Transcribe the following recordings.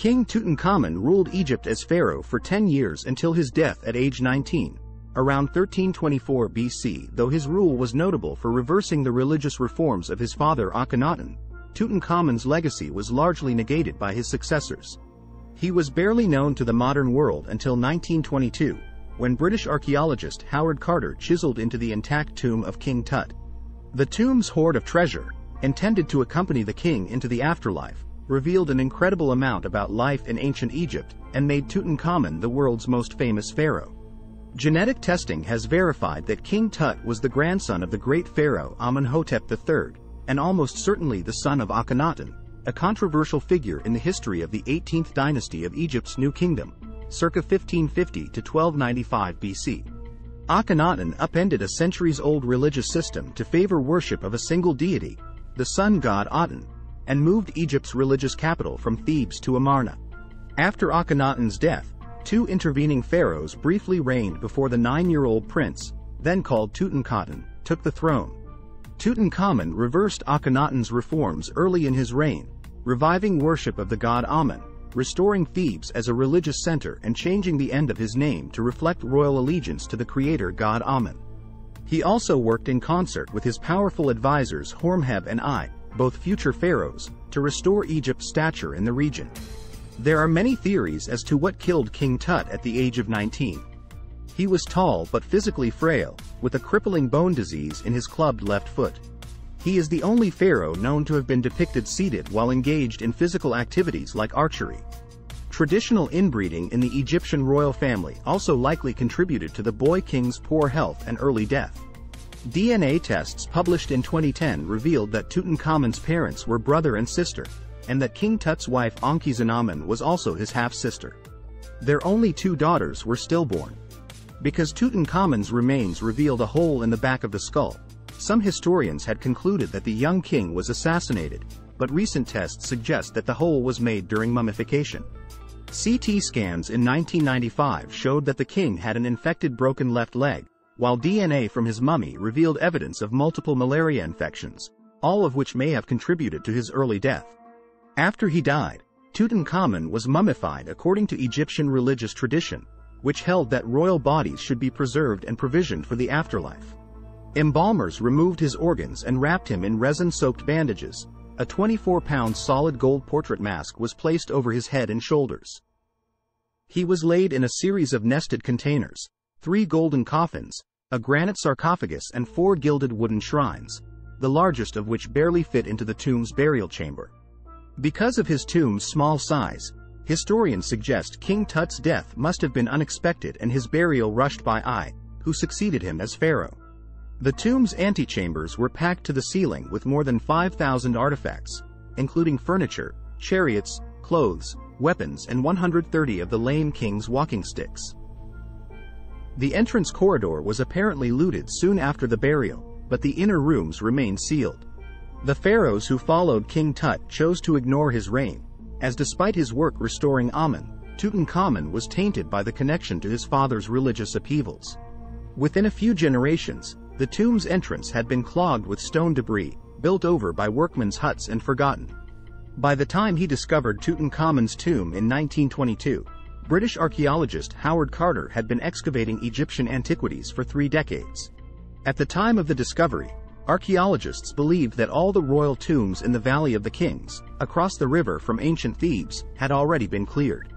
King Tutankhamun ruled Egypt as pharaoh for 10 years until his death at age 19, around 1324 BC. Though his rule was notable for reversing the religious reforms of his father Akhenaten, Tutankhamun's legacy was largely negated by his successors. He was barely known to the modern world until 1922, when British archaeologist Howard Carter chiseled into the intact tomb of King Tut. The tomb's hoard of treasure, intended to accompany the king into the afterlife, revealed an incredible amount about life in ancient Egypt and made Tutankhamun the world's most famous pharaoh. Genetic testing has verified that King Tut was the grandson of the great pharaoh Amenhotep III, and almost certainly the son of Akhenaten, a controversial figure in the history of the 18th dynasty of Egypt's New Kingdom, circa 1550 to 1295 BC. Akhenaten upended a centuries-old religious system to favor worship of a single deity, the sun god Aten, and moved Egypt's religious capital from Thebes to Amarna. After Akhenaten's death, two intervening pharaohs briefly reigned before the 9-year-old prince, then called Tutankhaten, took the throne. Tutankhamun reversed Akhenaten's reforms early in his reign, reviving worship of the god Amen, restoring Thebes as a religious center and changing the end of his name to reflect royal allegiance to the creator god Amen. He also worked in concert with his powerful advisors Horemheb and I, both future pharaohs, to restore Egypt's stature in the region. There are many theories as to what killed King Tut at the age of 19. He was tall but physically frail, with a crippling bone disease in his clubbed left foot. He is the only pharaoh known to have been depicted seated while engaged in physical activities like archery. Traditional inbreeding in the Egyptian royal family also likely contributed to the boy king's poor health and early death. DNA tests published in 2010 revealed that Tutankhamun's parents were brother and sister, and that King Tut's wife Ankhesenamun was also his half-sister. Their only two daughters were stillborn. Because Tutankhamun's remains revealed a hole in the back of the skull, some historians had concluded that the young king was assassinated, but recent tests suggest that the hole was made during mummification. CT scans in 1995 showed that the king had an infected broken left leg, while DNA from his mummy revealed evidence of multiple malaria infections, all of which may have contributed to his early death. After he died, Tutankhamun was mummified according to Egyptian religious tradition, which held that royal bodies should be preserved and provisioned for the afterlife. Embalmers removed his organs and wrapped him in resin-soaked bandages. A 24-pound solid gold portrait mask was placed over his head and shoulders. He was laid in a series of nested containers, 3 golden coffins, a granite sarcophagus and 4 gilded wooden shrines, the largest of which barely fit into the tomb's burial chamber. Because of his tomb's small size, historians suggest King Tut's death must have been unexpected and his burial rushed by I, who succeeded him as pharaoh. The tomb's antechambers were packed to the ceiling with more than 5,000 artifacts, including furniture, chariots, clothes, weapons and 130 of the lame king's walking sticks. The entrance corridor was apparently looted soon after the burial, but the inner rooms remained sealed. The pharaohs who followed King Tut chose to ignore his reign, as despite his work restoring Amen, Tutankhamun was tainted by the connection to his father's religious upheavals. Within a few generations, the tomb's entrance had been clogged with stone debris, built over by workmen's huts and forgotten. By the time he discovered Tutankhamun's tomb in 1922, British archaeologist Howard Carter had been excavating Egyptian antiquities for 3 decades. At the time of the discovery, archaeologists believed that all the royal tombs in the Valley of the Kings, across the river from ancient Thebes, had already been cleared.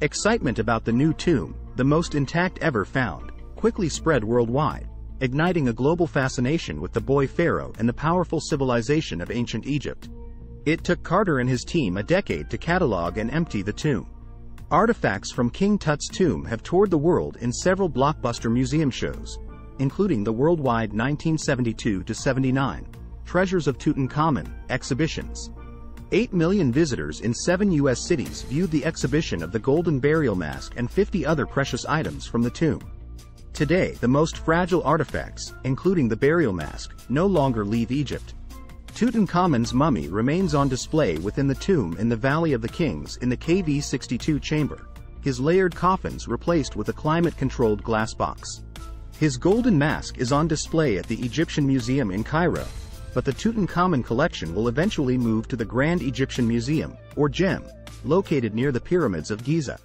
Excitement about the new tomb, the most intact ever found, quickly spread worldwide, igniting a global fascination with the boy pharaoh and the powerful civilization of ancient Egypt. It took Carter and his team a decade to catalog and empty the tomb. Artifacts from King Tut's tomb have toured the world in several blockbuster museum shows, including the worldwide 1972-79 Treasures of Tutankhamun exhibitions. 8 million visitors in 7 U.S. cities viewed the exhibition of the golden burial mask and 50 other precious items from the tomb. Today, the most fragile artifacts, including the burial mask, no longer leave Egypt. Tutankhamun's mummy remains on display within the tomb in the Valley of the Kings in the KV-62 chamber, his layered coffins replaced with a climate-controlled glass box. His golden mask is on display at the Egyptian Museum in Cairo, but the Tutankhamun collection will eventually move to the Grand Egyptian Museum, or GEM, located near the pyramids of Giza.